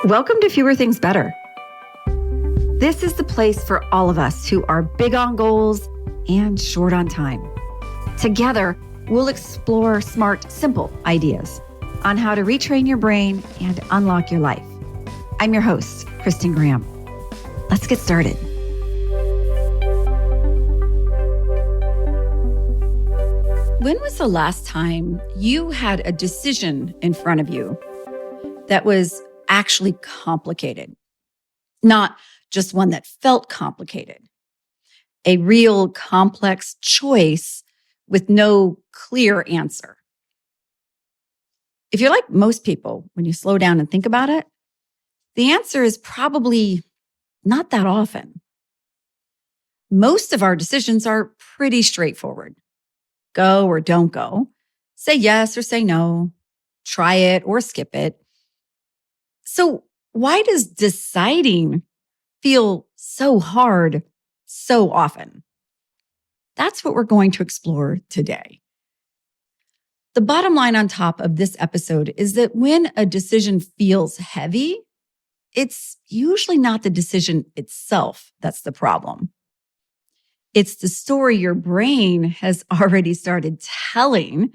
Welcome to Fewer Things Better. This is the place for all of us who are big on goals and short on time. Together, we'll explore smart, simple ideas on how to retrain your brain and unlock your life. I'm your host, Kristin Graham. Let's get started. When was the last time you had a decision in front of you that was actually complicated? Not just one that felt complicated. A real complex choice with no clear answer. If you're like most people, when you slow down and think about it, the answer is probably not that often. Most of our decisions are pretty straightforward. Go or don't go. Say yes or say no. Try it or skip it. So why does deciding feel so hard so often? That's what we're going to explore today. The bottom line on top of this episode is that when a decision feels heavy, it's usually not the decision itself that's the problem. It's the story your brain has already started telling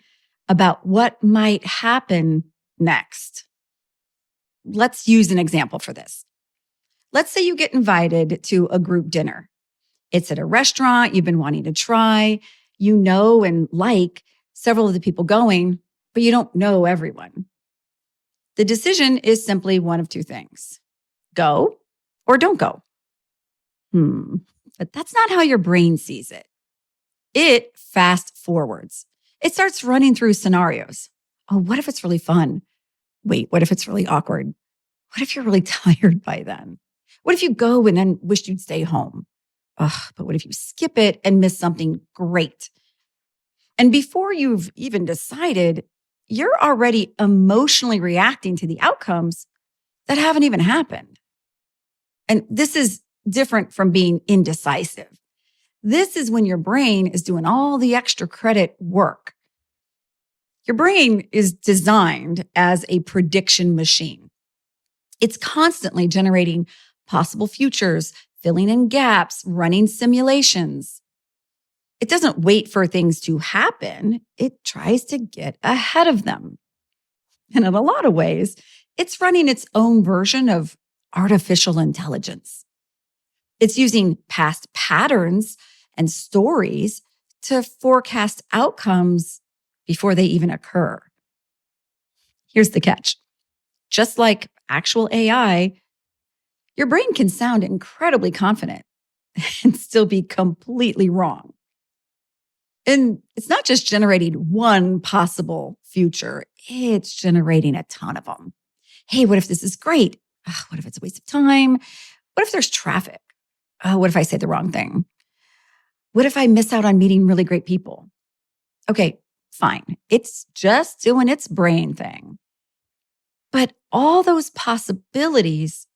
about what might happen next. Let's use an example for this. Let's say you get invited to a group dinner. It's at a restaurant you've been wanting to try. You know and like several of the people going, but you don't know everyone. The decision is simply one of two things. Go or don't go. But that's not how your brain sees it. It fast forwards. It starts running through scenarios. Oh, what if it's really fun? Wait, what if it's really awkward? What if you're really tired by then? What if you go and then wish you'd stay home? But what if you skip it and miss something great? And before you've even decided, you're already emotionally reacting to the outcomes that haven't even happened. And this is different from being indecisive. This is when your brain is doing all the extra credit work. Your brain is designed as a prediction machine. It's constantly generating possible futures, filling in gaps, running simulations. It doesn't wait for things to happen. It tries to get ahead of them. And in a lot of ways, it's running its own version of artificial intelligence. It's using past patterns and stories to forecast outcomes before they even occur. Here's the catch. Just like actual AI, your brain can sound incredibly confident and still be completely wrong. And it's not just generating one possible future, it's generating a ton of them. Hey, what if this is great? What if it's a waste of time? What if there's traffic? What if I say the wrong thing? What if I miss out on meeting really great people? Okay, fine. It's just doing its brain thing. But all those possibilities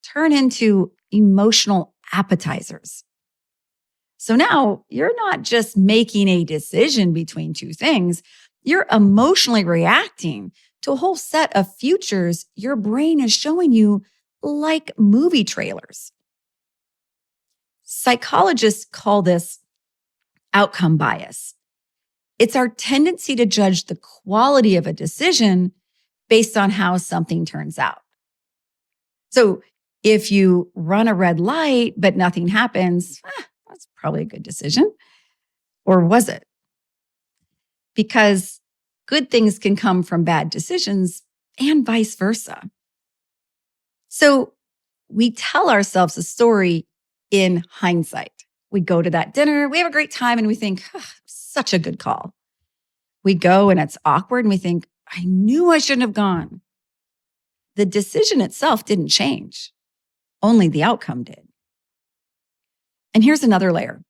turn into emotional appetizers. So now you're not just making a decision between two things, you're emotionally reacting to a whole set of futures your brain is showing you like movie trailers. Psychologists call this outcome bias. It's our tendency to judge the quality of a decision based on how something turns out. So if you run a red light, but nothing happens, that's probably a good decision. Or was it? Because good things can come from bad decisions and vice versa. So we tell ourselves a story in hindsight. We go to that dinner, we have a great time, and we think, such a good call. We go and it's awkward, and we think, I knew I shouldn't have gone. The decision itself didn't change. Only the outcome did. And here's another layer.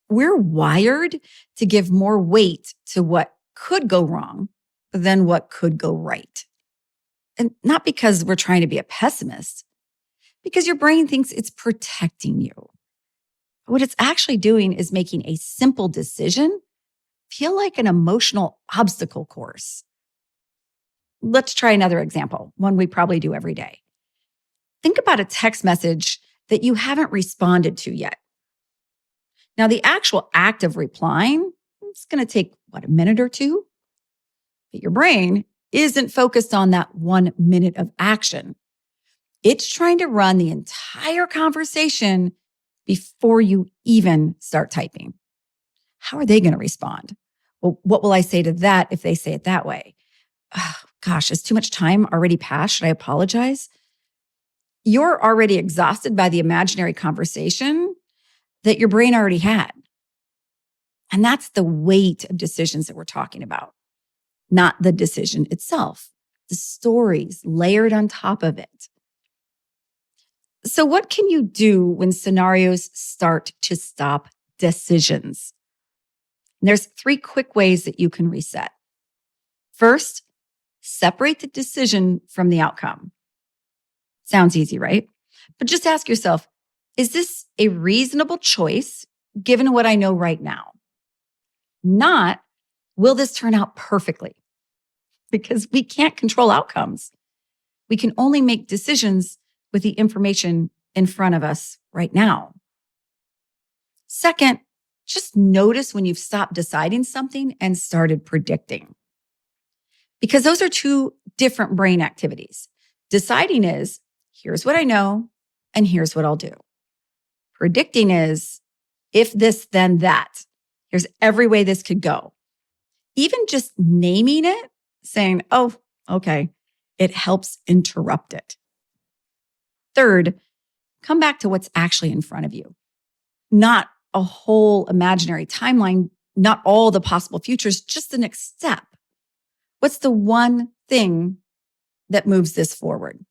We're wired to give more weight to what could go wrong than what could go right. And not because we're trying to be a pessimist, because your brain thinks it's protecting you. What it's actually doing is making a simple decision feel like an emotional obstacle course. Let's try another example, one we probably do every day. Think about a text message that you haven't responded to yet. Now, the actual act of replying, it's going to take, a minute or two? But your brain isn't focused on that 1 minute of action. It's trying to run the entire conversation before you even start typing. How are they going to respond? Well, what will I say to that if they say it that way? Oh, gosh, is too much time already passed? Should I apologize? You're already exhausted by the imaginary conversation that your brain already had. And that's the weight of decisions that we're talking about, not the decision itself, the stories layered on top of it. So what can you do when scenarios start to stop decisions? And there's 3 quick ways that you can reset. First, separate the decision from the outcome. Sounds easy, right? But just ask yourself, is this a reasonable choice given what I know right now? Not, will this turn out perfectly? Because we can't control outcomes. We can only make decisions with the information in front of us right now. Second, just notice when you've stopped deciding something and started predicting. Because those are 2 different brain activities. Deciding is, here's what I know, and here's what I'll do. Predicting is, if this, then that. Here's every way this could go. Even just naming it, saying, oh, okay, it helps interrupt it. Third, come back to what's actually in front of you. Not a whole imaginary timeline, not all the possible futures, just the next step. What's the one thing that moves this forward?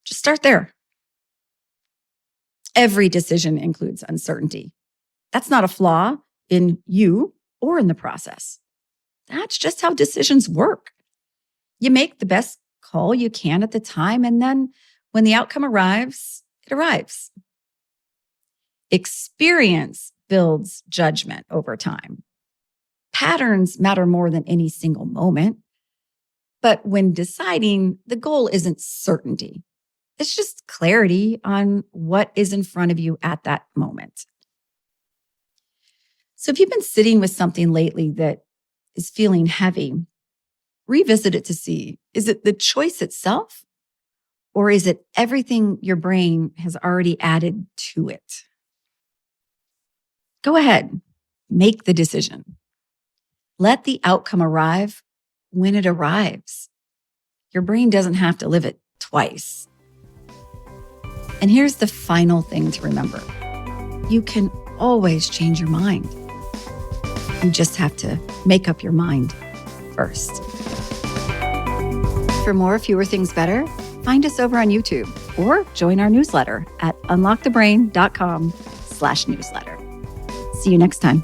Just start there. Every decision includes uncertainty. That's not a flaw in you or in the process. That's just how decisions work. You make the best call you can at the time, and then when the outcome arrives, it arrives. Experience builds judgment over time. Patterns matter more than any single moment. But when deciding, the goal isn't certainty. It's just clarity on what is in front of you at that moment. So if you've been sitting with something lately that is feeling heavy, revisit it to see, is it the choice itself? Or is it everything your brain has already added to it? Go ahead, make the decision. Let the outcome arrive when it arrives. Your brain doesn't have to live it twice. And here's the final thing to remember. You can always change your mind. You just have to make up your mind first. For more Fewer Things Better, find us over on YouTube or join our newsletter at unlockthebrain.com/newsletter. See you next time.